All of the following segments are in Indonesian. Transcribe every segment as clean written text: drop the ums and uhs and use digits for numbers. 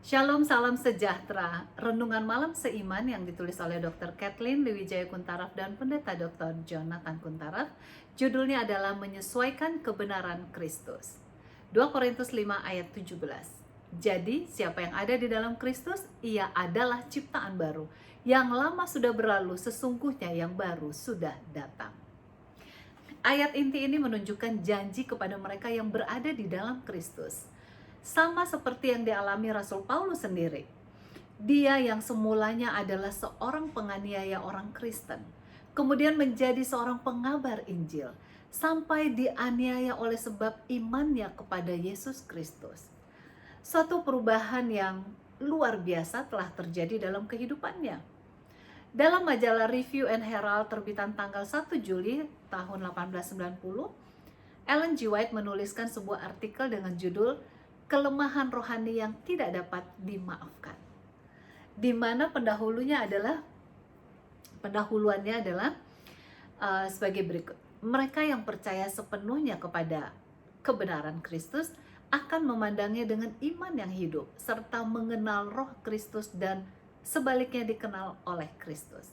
Shalom, salam sejahtera. Renungan malam seiman yang ditulis oleh Dr. Kathleen Lewijaya Kuntaraf dan Pendeta Dr. Jonathan Kuntaraf. Judulnya adalah Menyesuaikan Kebenaran Kristus. 2 Korintus 5 ayat 17. Jadi, siapa yang ada di dalam Kristus, ia adalah ciptaan baru. Yang lama sudah berlalu, sesungguhnya yang baru sudah datang. Ayat inti ini menunjukkan janji kepada mereka yang berada di dalam Kristus. Sama seperti yang dialami Rasul Paulus sendiri. Dia yang semulanya adalah seorang penganiaya orang Kristen, kemudian menjadi seorang pengabar Injil, sampai dianiaya oleh sebab imannya kepada Yesus Kristus. Suatu perubahan yang luar biasa telah terjadi dalam kehidupannya. Dalam majalah Review and Herald terbitan tanggal 1 Juli tahun 1890, Ellen G. White menuliskan sebuah artikel dengan judul Kelemahan Rohani yang Tidak Dapat Dimaafkan, di mana pendahuluannya adalah sebagai berikut. Mereka yang percaya sepenuhnya kepada kebenaran Kristus akan memandangnya dengan iman yang hidup, serta mengenal roh Kristus dan sebaliknya dikenal oleh Kristus.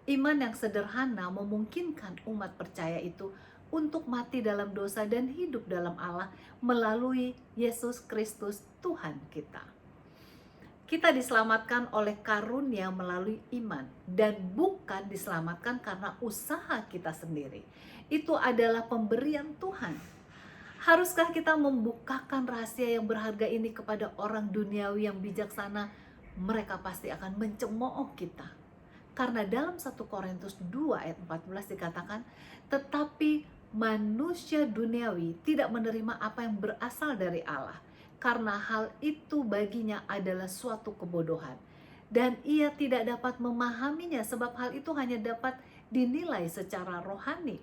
Iman yang sederhana memungkinkan umat percaya itu untuk mati dalam dosa dan hidup dalam Allah melalui Yesus Kristus Tuhan kita. Kita diselamatkan oleh karunia melalui iman dan bukan diselamatkan karena usaha kita sendiri. Itu adalah pemberian Tuhan. Haruskah kita membukakan rahasia yang berharga ini kepada orang duniawi yang bijaksana? Mereka pasti akan mencemooh kita. Karena dalam 1 Korintus 2 ayat 14 dikatakan, tetapi manusia duniawi tidak menerima apa yang berasal dari Allah, karena hal itu baginya adalah suatu kebodohan. Dan ia tidak dapat memahaminya sebab hal itu hanya dapat dinilai secara rohani.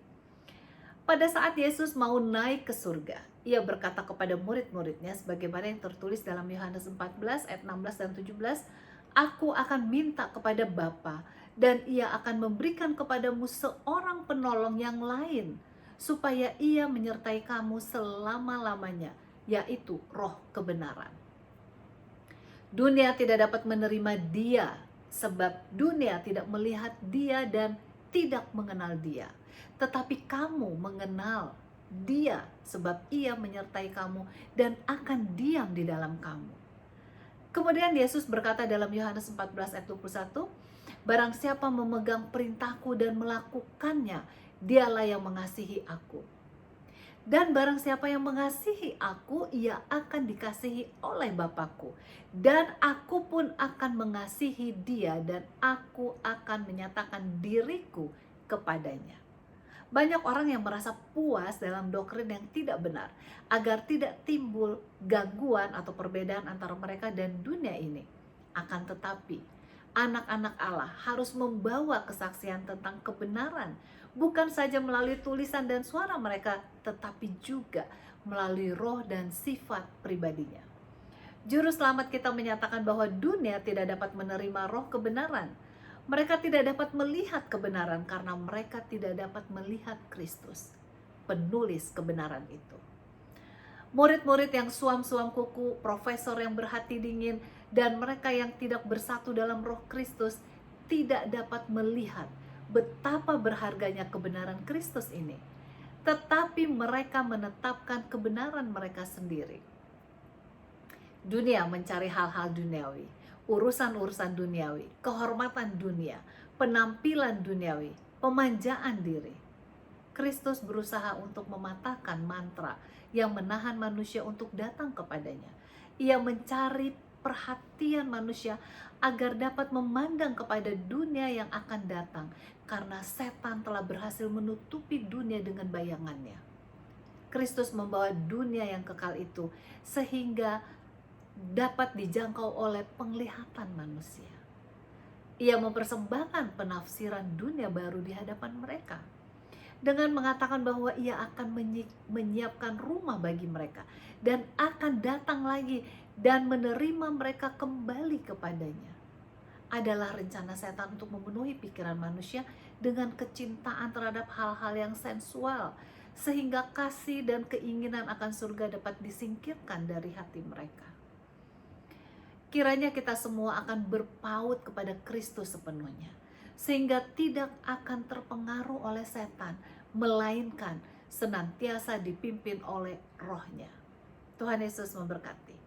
Pada saat Yesus mau naik ke surga, ia berkata kepada murid-muridnya sebagaimana yang tertulis dalam Yohanes 14 ayat 16 dan 17, Aku akan minta kepada Bapa dan ia akan memberikan kepadamu seorang penolong yang lain supaya ia menyertai kamu selama-lamanya, yaitu Roh kebenaran. Dunia tidak dapat menerima dia sebab dunia tidak melihat dia dan tidak mengenal dia. Tetapi kamu mengenal dia sebab ia menyertai kamu dan akan diam di dalam kamu. Kemudian Yesus berkata dalam Yohanes 14 ayat 21, Barang siapa memegang perintahku dan melakukannya, dialah yang mengasihi aku. Dan barang siapa yang mengasihi aku, ia akan dikasihi oleh Bapakku. Dan aku pun akan mengasihi dia dan aku akan menyatakan diriku kepadanya. Banyak orang yang merasa puas dalam doktrin yang tidak benar, agar tidak timbul gangguan atau perbedaan antara mereka dan dunia ini. Akan tetapi, anak-anak Allah harus membawa kesaksian tentang kebenaran, bukan saja melalui tulisan dan suara mereka, tetapi juga melalui roh dan sifat pribadinya. Juru selamat kita menyatakan bahwa dunia tidak dapat menerima roh kebenaran. Mereka tidak dapat melihat kebenaran karena mereka tidak dapat melihat Kristus, penulis kebenaran itu. Murid-murid yang suam-suam kuku, profesor yang berhati dingin, dan mereka yang tidak bersatu dalam roh Kristus tidak dapat melihat betapa berharganya kebenaran Kristus ini. Tetapi mereka menetapkan kebenaran mereka sendiri. Dunia mencari hal-hal duniawi, urusan-urusan duniawi, kehormatan dunia, penampilan duniawi, pemanjaan diri. Kristus berusaha untuk mematahkan mantra yang menahan manusia untuk datang kepadanya. Ia mencari perhatian manusia agar dapat memandang kepada dunia yang akan datang, karena setan telah berhasil menutupi dunia dengan bayangannya. Kristus membawa dunia yang kekal itu sehingga dapat dijangkau oleh penglihatan manusia. Ia mempersembahkan penafsiran dunia baru di hadapan mereka dengan mengatakan bahwa ia akan menyiapkan rumah bagi mereka dan akan datang lagi dan menerima mereka kembali kepadanya. Adalah rencana setan untuk memenuhi pikiran manusia dengan kecintaan terhadap hal-hal yang sensual, sehingga kasih dan keinginan akan surga dapat disingkirkan dari hati mereka. Kiranya kita semua akan berpaut kepada Kristus sepenuhnya, sehingga tidak akan terpengaruh oleh setan, melainkan senantiasa dipimpin oleh Roh-Nya. Tuhan Yesus memberkati.